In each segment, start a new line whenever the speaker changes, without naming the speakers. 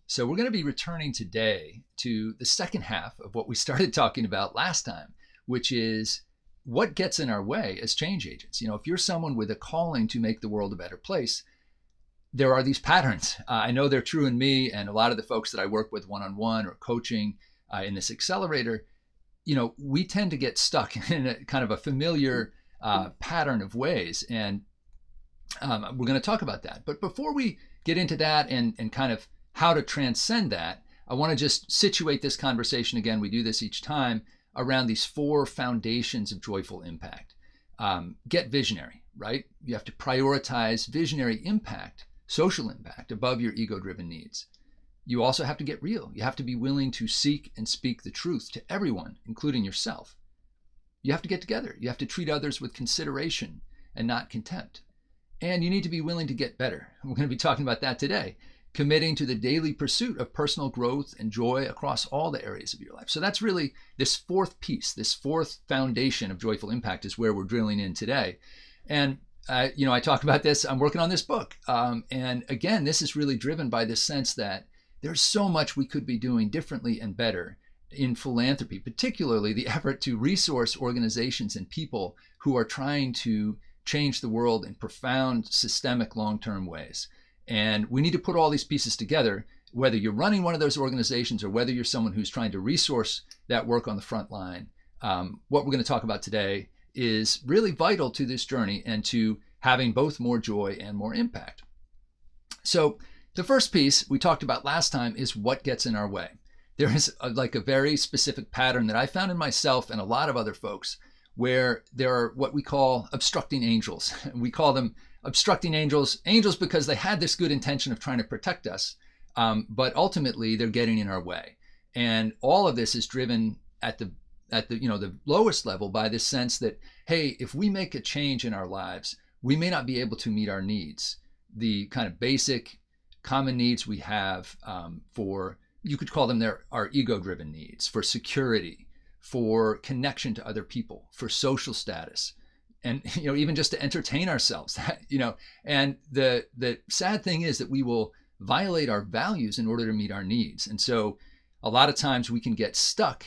So we're going to be returning today to the second half of what we started talking about last time, which is what gets in our way as change agents. If you're someone with a calling to make the world a better place, there are these patterns. I know they're true in me and a lot of the folks that I work with one-on-one or coaching in this accelerator. We tend to get stuck in a kind of a familiar pattern of ways. And we're going to talk about that. But before we get into that and kind of how to transcend that, I want to just situate this conversation again. We do this each time around these four foundations of joyful impact. Get visionary, right? You have to prioritize visionary impact, social impact above your ego-driven needs. You also have to get real. You have to be willing to seek and speak the truth to everyone, including yourself. You have to get together. You have to treat others with consideration and not contempt. And you need to be willing to get better. We're going to be talking about that today. Committing to the daily pursuit of personal growth and joy across all the areas of your life. So that's really this fourth piece, this fourth foundation of joyful impact is where we're drilling in today. And, I talk about this, I'm working on this book. And again, this is really driven by this sense that there's so much we could be doing differently and better in philanthropy, particularly the effort to resource organizations and people who are trying to change the world in profound, systemic, long-term ways. And we need to put all these pieces together, whether you're running one of those organizations or whether you're someone who's trying to resource that work on the front line. What we're going to talk about today is really vital to this journey and to having both more joy and more impact. So the first piece we talked about last time is what gets in our way. There is a very specific pattern that I found in myself and a lot of other folks where there are what we call obstructing angels. We call them obstructing angels because they had this good intention of trying to protect us, but ultimately they're getting in our way. And all of this is driven at the lowest level by this sense that, hey, if we make a change in our lives, we may not be able to meet our needs, the kind of basic common needs we have for, you could call them our ego-driven needs, for security, for connection to other people, for social status, and even just to entertain ourselves. And the sad thing is that we will violate our values in order to meet our needs. And so a lot of times we can get stuck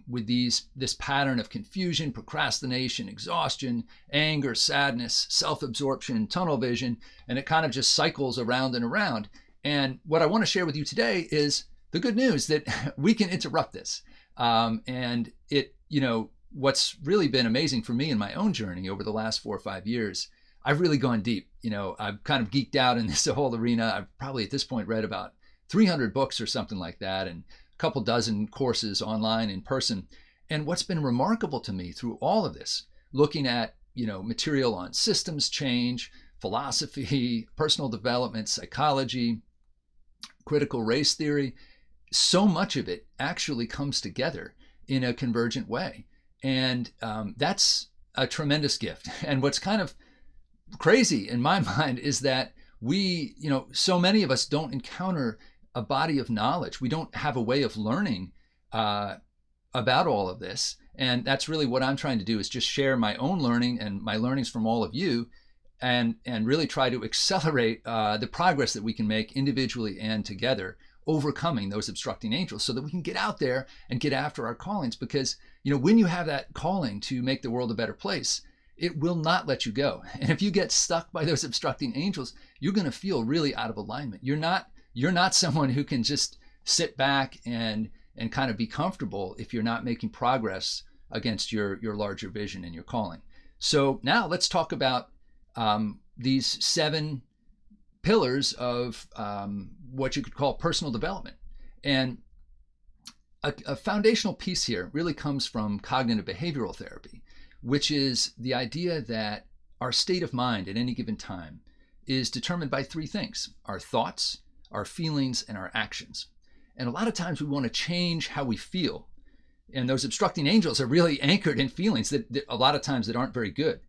with this pattern of confusion, procrastination, exhaustion, anger, sadness, self-absorption, tunnel vision, and it kind of just cycles around and around. And what I want to share with you today is the good news that we can interrupt this. And what's really been amazing for me in my own journey over the last 4 or 5 years, I've really gone deep. I've kind of geeked out in this whole arena. I've probably at this point read about 300 books or something like that, and a couple dozen courses online, in person. And what's been remarkable to me through all of this, looking at, material on systems change, philosophy, personal development, psychology, critical race theory, so much of it actually comes together in a convergent way. And that's a tremendous gift. And what's kind of crazy in my mind is that we, so many of us don't encounter a body of knowledge. We don't have a way of learning about all of this. And that's really what I'm trying to do, is just share my own learning and my learnings from all of you, and really try to accelerate the progress that we can make individually and together, overcoming those obstructing angels, so that we can get out there and get after our callings. Because, when you have that calling to make the world a better place, it will not let you go. And if you get stuck by those obstructing angels, you're going to feel really out of alignment. You're not someone who can just sit back and kind of be comfortable if you're not making progress against your larger vision and your calling. So now let's talk about these 7 pillars of what you could call personal development. And a foundational piece here really comes from cognitive behavioral therapy, which is the idea that our state of mind at any given time is determined by 3 things: our thoughts, our feelings, and our actions. And a lot of times we want to change how we feel. And those obstructing angels are really anchored in feelings that a lot of times that aren't very good.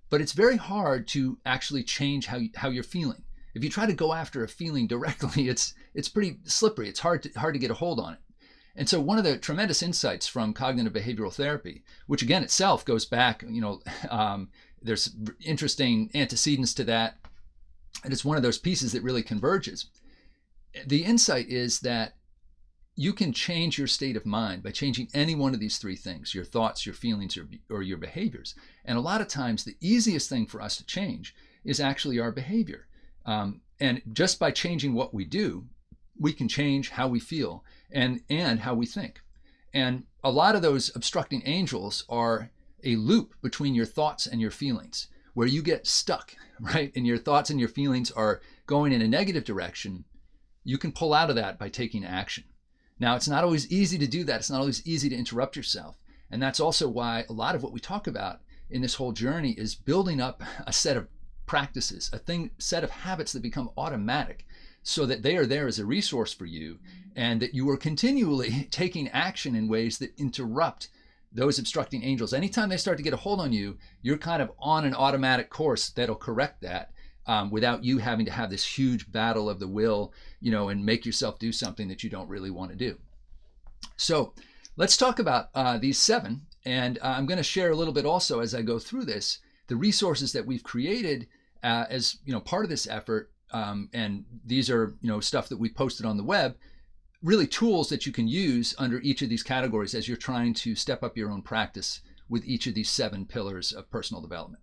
But it's very hard to actually change how you're feeling. If you try to go after a feeling directly, it's pretty slippery. It's hard to get a hold on it. And so one of the tremendous insights from cognitive behavioral therapy, which again itself goes back, there's interesting antecedents to that, and it's one of those pieces that really converges, the insight is that you can change your state of mind by changing any one of these three things: your thoughts, your feelings, or your behaviors. And a lot of times the easiest thing for us to change is actually our behavior. And just by changing what we do, we can change how we feel and how we think. And a lot of those obstructing angels are a loop between your thoughts and your feelings, where you get stuck, right? And your thoughts and your feelings are going in a negative direction. You can pull out of that by taking action. Now, it's not always easy to do that. It's not always easy to interrupt yourself. And that's also why a lot of what we talk about in this whole journey is building up a set of practices, set of habits that become automatic, so that they are there as a resource for you, and that you are continually taking action in ways that interrupt those obstructing angels. Anytime they start to get a hold on you, you're kind of on an automatic course that'll correct that, without you having to have this huge battle of the will, and make yourself do something that you don't really want to do. So let's talk about these 7. And I'm going to share a little bit also as I go through this, the resources that we've created as part of this effort. And these are stuff that we posted on the web, really tools that you can use under each of these categories as you're trying to step up your own practice with each of these 7 pillars of personal development.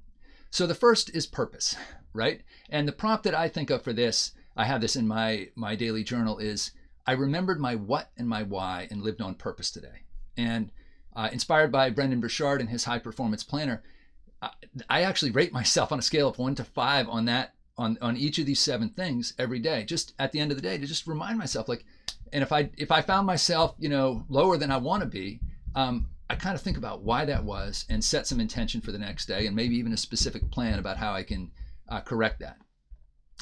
So the first is purpose, right? And the prompt that I think of for this, I have this in my daily journal, is I remembered my what and my why and lived on purpose today. And inspired by Brendan Burchard and his high performance planner, I actually rate myself on a scale of 1 to 5 on that, on each of these 7 things every day, just at the end of the day, to just remind myself, like, and if I found myself, lower than I want to be, I kind of think about why that was and set some intention for the next day, and maybe even a specific plan about how I can correct that.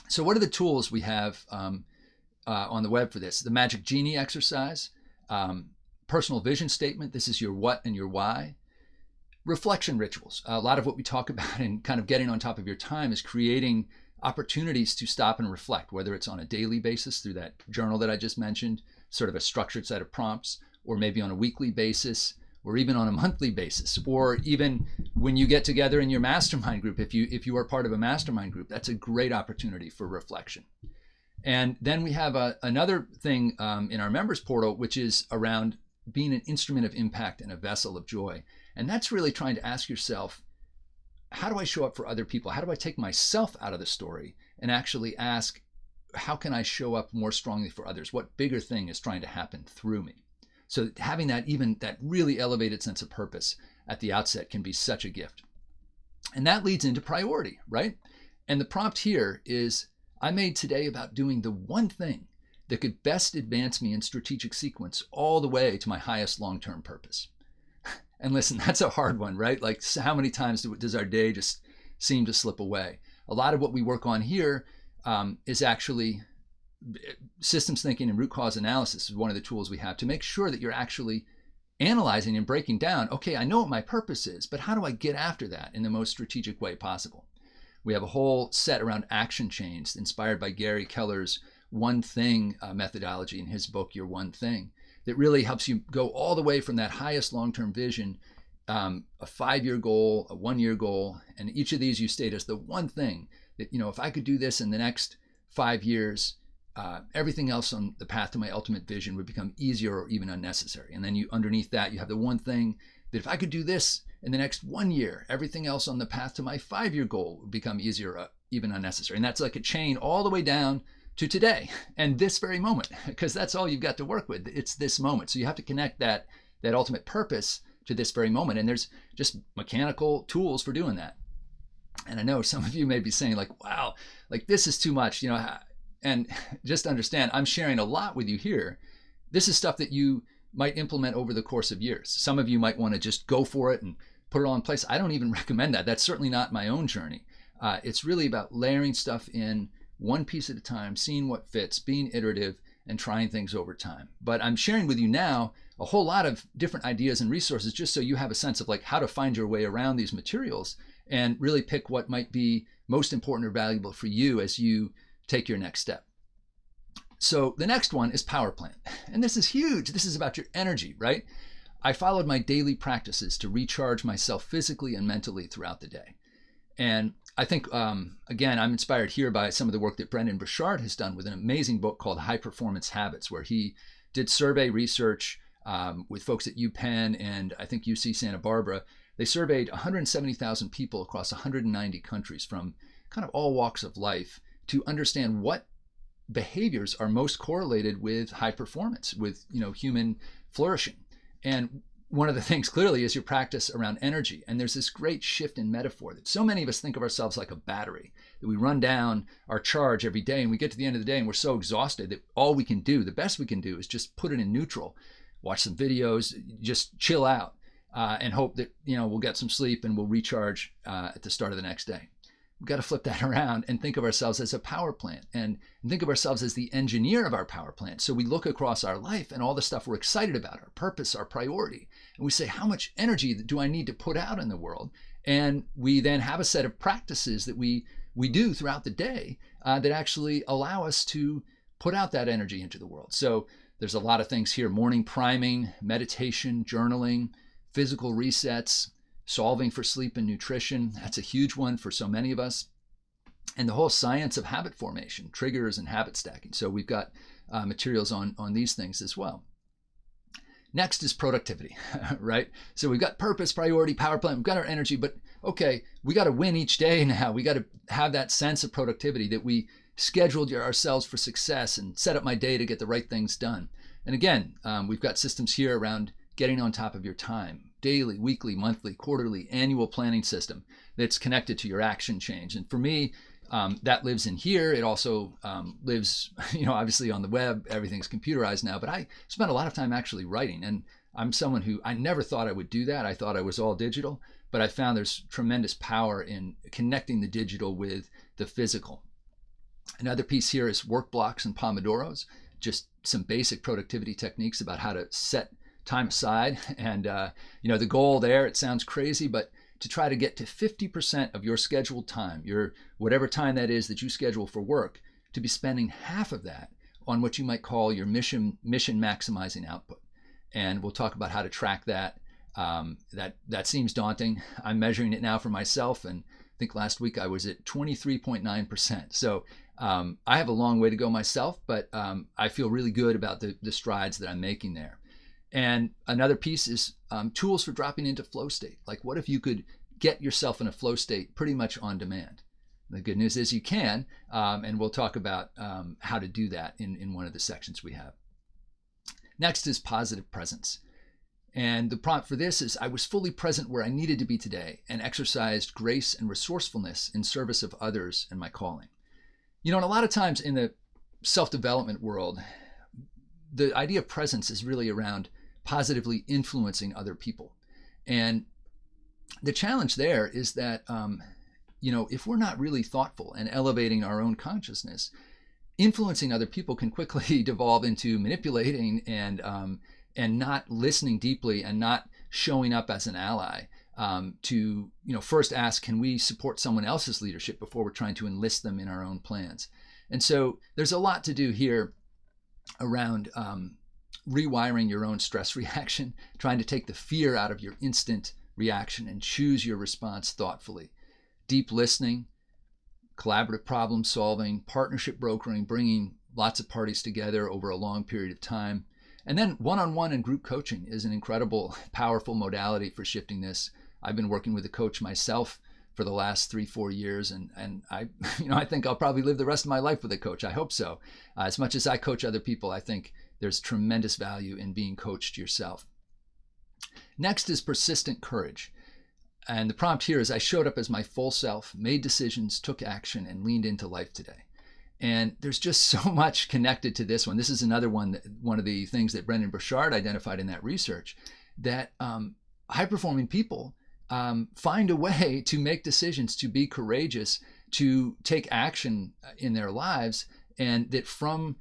So what are the tools we have on the web for this? The Magic Genie exercise, personal vision statement. This is your what and your why. Reflection rituals. A lot of what we talk about in kind of getting on top of your time is creating opportunities to stop and reflect, whether it's on a daily basis through that journal that I just mentioned, sort of a structured set of prompts, or maybe on a weekly basis, or even on a monthly basis, or even when you get together in your mastermind group. If you are part of a mastermind group, that's a great opportunity for reflection. And then we have another thing in our members portal, which is around being an instrument of impact and a vessel of joy. And that's really trying to ask yourself, how do I show up for other people? How do I take myself out of the story and actually ask, how can I show up more strongly for others? What bigger thing is trying to happen through me? So having that really elevated sense of purpose at the outset can be such a gift. And that leads into priority, right? And the prompt here is, I made today about doing the one thing that could best advance me in strategic sequence all the way to my highest long-term purpose. And listen, that's a hard one, right? Like, how many times does our day just seem to slip away? A lot of what we work on here is actually systems thinking, and root cause analysis is one of the tools we have to make sure that you're actually analyzing and breaking down, okay, I know what my purpose is, but how do I get after that in the most strategic way possible? We have a whole set around action chains inspired by Gary Keller's One Thing methodology in his book, Your One Thing, that really helps you go all the way from that highest long-term vision, a 5-year goal, a 1-year goal, and each of these you state as the one thing that, if I could do this in the next 5 years, everything else on the path to my ultimate vision would become easier or even unnecessary. And then underneath that, you have the one thing that if I could do this in the next 1 year, everything else on the path to my 5-year goal would become easier or even unnecessary. And that's like a chain all the way down to today and this very moment, because that's all you've got to work with. It's this moment. So you have to connect that ultimate purpose to this very moment. And there's just mechanical tools for doing that. And I know some of you may be saying, like, wow, like this is too much, and just understand, I'm sharing a lot with you here. This is stuff that you might implement over the course of years. Some of you might want to just go for it and put it all in place. I don't even recommend that. That's certainly not my own journey. It's really about layering stuff in one piece at a time, seeing what fits, being iterative, and trying things over time. But I'm sharing with you now a whole lot of different ideas and resources just so you have a sense of like how to find your way around these materials and really pick what might be most important or valuable for you as you take your next step. So the next one is power plant. And this is huge. This is about your energy, right? I followed my daily practices to recharge myself physically and mentally throughout the day. And I think, again, I'm inspired here by some of the work that Brendon Burchard has done with an amazing book called High Performance Habits, where he did survey research with folks at UPenn and I think UC Santa Barbara. They surveyed 170,000 people across 190 countries from kind of all walks of life to understand what behaviors are most correlated with high performance, with human flourishing. And one of the things clearly is your practice around energy. And there's this great shift in metaphor that so many of us think of ourselves like a battery, that we run down our charge every day and we get to the end of the day and we're so exhausted that all we can do, the best we can do, is just put it in neutral, watch some videos, just chill out, and hope that we'll get some sleep and we'll recharge at the start of the next day. We've got to flip that around and think of ourselves as a power plant and think of ourselves as the engineer of our power plant. So we look across our life and all the stuff we're excited about, our purpose, our priority, and we say, how much energy do I need to put out in the world? And we then have a set of practices that we do throughout the day that actually allow us to put out that energy into the world. So there's a lot of things here: morning priming, meditation, journaling, physical resets, solving for sleep and nutrition. That's a huge one for so many of us. And the whole science of habit formation, triggers and habit stacking. So we've got materials on these things as well. Next is productivity, right? So we've got purpose, priority, power plant, we've got our energy, but okay, we got to win each day now. We got to have that sense of productivity, that we scheduled ourselves for success and set up my day to get the right things done. And again, we've got systems here around getting on top of your time, daily, weekly, monthly, quarterly, annual planning system that's connected to your action change. And for me, that lives in here. It also lives, obviously on the web. Everything's computerized now, but I spent a lot of time actually writing. And I'm someone who, I never thought I would do that. I thought I was all digital, but I found there's tremendous power in connecting the digital with the physical. Another piece here is work blocks and Pomodoros, just some basic productivity techniques about how to set time aside. And, the goal there, it sounds crazy, but to try to get to 50% of your scheduled time, your whatever time that is that you schedule for work, to be spending half of that on what you might call your mission maximizing output. And we'll talk about how to track that. That seems daunting. I'm measuring it now for myself, and I think last week I was at 23.9%. So I have a long way to go myself, but I feel really good about the strides that I'm making there. And another piece is tools for dropping into flow state. Like, what if you could get yourself in a flow state pretty much on demand? The good news is you can, and we'll talk about how to do that in one of the sections we have. Next is positive presence. And the prompt for this is, I was fully present where I needed to be today and exercised grace and resourcefulness in service of others and my calling. And a lot of times in the self-development world, the idea of presence is really around positively influencing other people. And the challenge there is that, if we're not really thoughtful and elevating our own consciousness, influencing other people can quickly devolve into manipulating and not listening deeply and not showing up as an ally to, first ask, can we support someone else's leadership before we're trying to enlist them in our own plans? And so there's a lot to do here around rewiring your own stress reaction, trying to take the fear out of your instant reaction and choose your response thoughtfully. Deep listening, collaborative problem solving, partnership brokering, bringing lots of parties together over a long period of time. And then one-on-one and group coaching is an incredible, powerful modality for shifting this. I've been working with a coach myself for the last 3-4 years, and I I think I'll probably live the rest of my life with a coach. I hope so. As much as I coach other people, I think there's tremendous value in being coached yourself. Next is persistent courage. And the prompt here is, I showed up as my full self, made decisions, took action, and leaned into life today. And there's just so much connected to this one. This is another one of the things that Brendon Burchard identified in that research, that high-performing people find a way to make decisions, to be courageous, to take action in their lives, and that from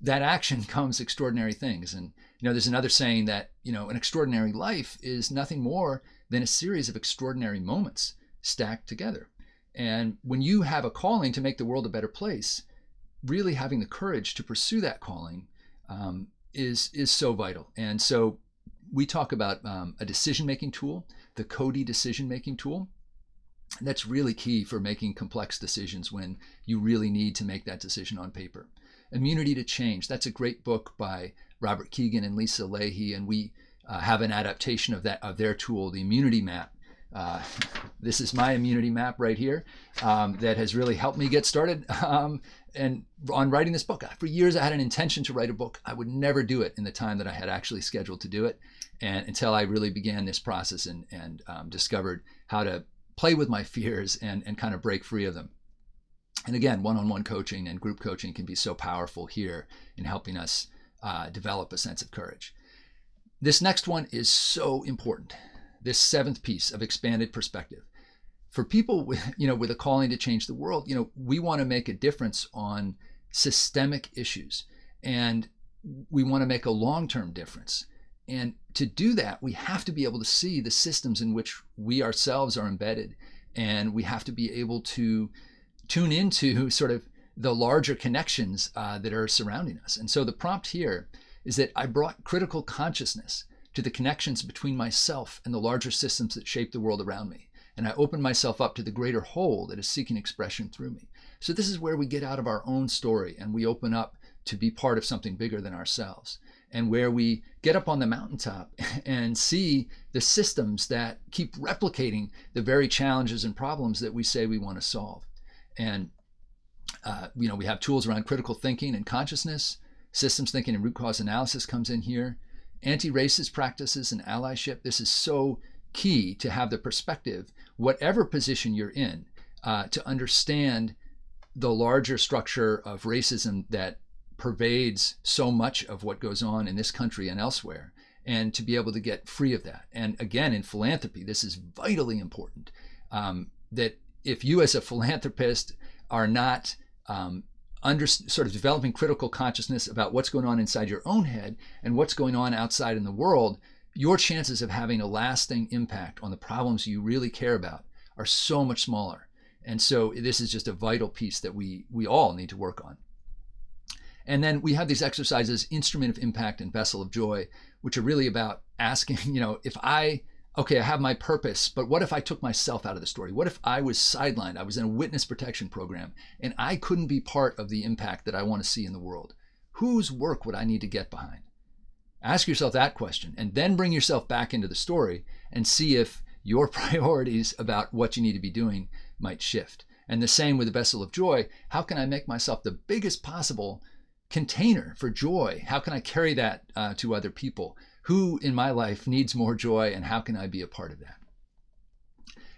that action comes extraordinary things. And there's another saying that an extraordinary life is nothing more than a series of extraordinary moments stacked together. And when you have a calling to make the world a better place, really having the courage to pursue that calling is so vital. And so we talk about a decision-making tool, the Cody decision-making tool. That's really key for making complex decisions when you really need to make that decision on paper. Immunity to Change. That's a great book by Robert Keegan and Lisa Leahy, and we have an adaptation of their tool, the Immunity Map. This is my immunity map right here that has really helped me get started and on writing this book. For years, I had an intention to write a book. I would never do it in the time that I had actually scheduled to do it, and until I really began this process and discovered how to play with my fears and kind of break free of them. And again, one-on-one coaching and group coaching can be so powerful here in helping us develop a sense of courage. This next one is so important. This seventh piece of expanded perspective. For people with a calling to change the world, we want to make a difference on systemic issues, and we want to make a long-term difference. And to do that, we have to be able to see the systems in which we ourselves are embedded, and we have to be able to tune into sort of the larger connections that are surrounding us. And so the prompt here is that I brought critical consciousness to the connections between myself and the larger systems that shape the world around me. And I opened myself up to the greater whole that is seeking expression through me. So this is where we get out of our own story and we open up to be part of something bigger than ourselves, and where we get up on the mountaintop and see the systems that keep replicating the very challenges and problems that we say we want to solve. And we have tools around critical thinking and consciousness. Systems thinking and root cause analysis comes in here. Anti-racist practices and allyship. This is so key to have the perspective, whatever position you're in, to understand the larger structure of racism that pervades so much of what goes on in this country and elsewhere, and to be able to get free of that. And again, in philanthropy, this is vitally important, that if you as a philanthropist are not sort of developing critical consciousness about what's going on inside your own head and what's going on outside in the world, your chances of having a lasting impact on the problems you really care about are so much smaller. And so this is just a vital piece that we all need to work on. And then we have these exercises, Instrument of Impact and Vessel of Joy, which are really about asking, if I have my purpose, but what if I took myself out of the story? What if I was sidelined? I was in a witness protection program and I couldn't be part of the impact that I want to see in the world. Whose work would I need to get behind? Ask yourself that question, and then bring yourself back into the story and see if your priorities about what you need to be doing might shift. And the same with the Vessel of Joy. How can I make myself the biggest possible container for joy? How can I carry that to other people? Who in my life needs more joy, and how can I be a part of that?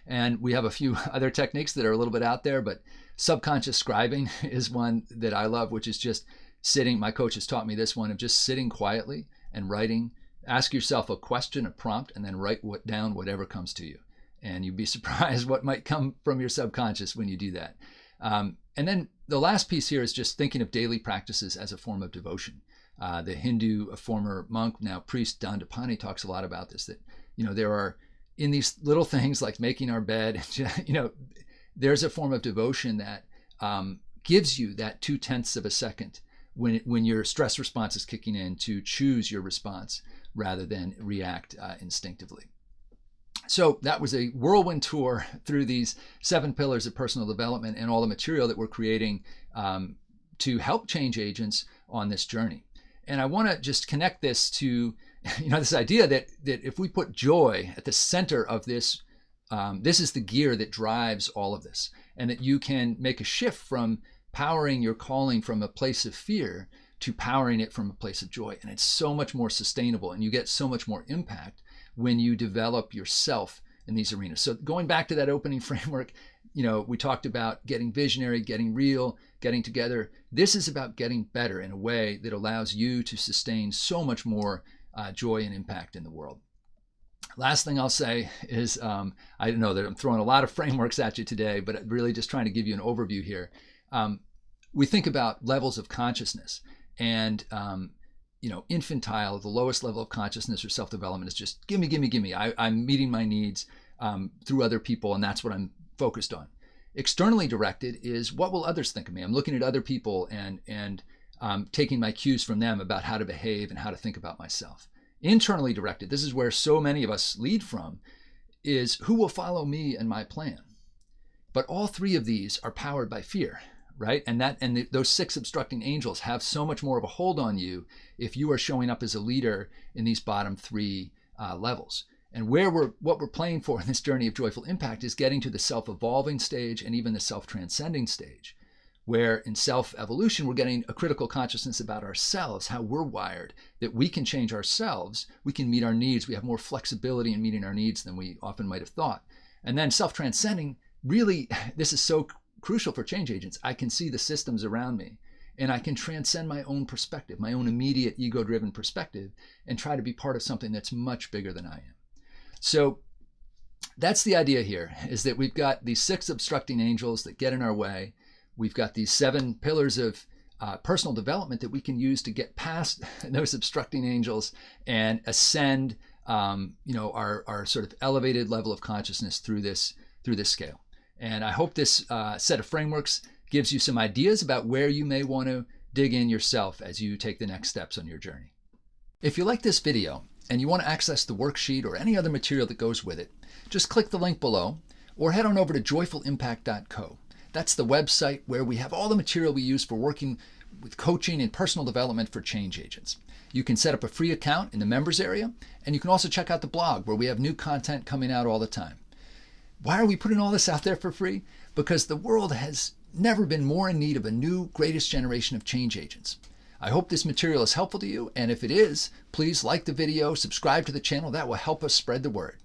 And we have a few other techniques that are a little bit out there, but subconscious scribing is one that I love, which is just sitting. My coach has taught me this one of just sitting quietly and writing. Ask yourself a question, a prompt, and then write down whatever comes to you. And you'd be surprised what might come from your subconscious when you do that. And then the last piece here is just thinking of daily practices as a form of devotion. The Hindu, a former monk, now priest, Dandapani, talks a lot about this, that, there are, in these little things like making our bed, there's a form of devotion that gives you that 0.2 of a second when your stress response is kicking in to choose your response rather than react instinctively. So that was a whirlwind tour through these 7 pillars of personal development and all the material that we're creating to help change agents on this journey. And I want to just connect this to, this idea that if we put joy at the center of this, this is the gear that drives all of this, and that you can make a shift from powering your calling from a place of fear to powering it from a place of joy. And it's so much more sustainable, and you get so much more impact when you develop yourself in these arenas. So going back to that opening framework, we talked about getting visionary, getting real, getting together. This is about getting better in a way that allows you to sustain so much more joy and impact in the world. Last thing I'll say is, I know that I'm throwing a lot of frameworks at you today, but really just trying to give you an overview here. We think about levels of consciousness, and infantile, the lowest level of consciousness or self-development is just gimme, gimme, gimme. I'm meeting my needs through other people, and that's what I'm focused on. Externally directed is, what will others think of me? I'm looking at other people and taking my cues from them about how to behave and how to think about myself. Internally directed, this is where so many of us lead from, is who will follow me and my plan? But all three of these are powered by fear, right? Those 6 obstructing angels have so much more of a hold on you if you are showing up as a leader in these bottom 3 levels. And what we're playing for in this journey of joyful impact is getting to the self-evolving stage and even the self-transcending stage, where in self-evolution, we're getting a critical consciousness about ourselves, how we're wired, that we can change ourselves, we can meet our needs, we have more flexibility in meeting our needs than we often might have thought. And then self-transcending, really, this is so crucial for change agents. I can see the systems around me, and I can transcend my own perspective, my own immediate ego-driven perspective, and try to be part of something that's much bigger than I am. So that's the idea here, is that we've got these 6 obstructing angels that get in our way. We've got these 7 pillars of personal development that we can use to get past those obstructing angels and ascend, our sort of elevated level of consciousness through this scale. And I hope this set of frameworks gives you some ideas about where you may want to dig in yourself as you take the next steps on your journey. If you like this video and you want to access the worksheet or any other material that goes with it, just click the link below or head on over to joyfulimpact.co. That's the website where we have all the material we use for working with coaching and personal development for change agents. You can set up a free account in the members area, and you can also check out the blog where we have new content coming out all the time. Why are we putting all this out there for free? Because the world has never been more in need of a new greatest generation of change agents. I hope this material is helpful to you, and if it is, please like the video, subscribe to the channel. That will help us spread the word.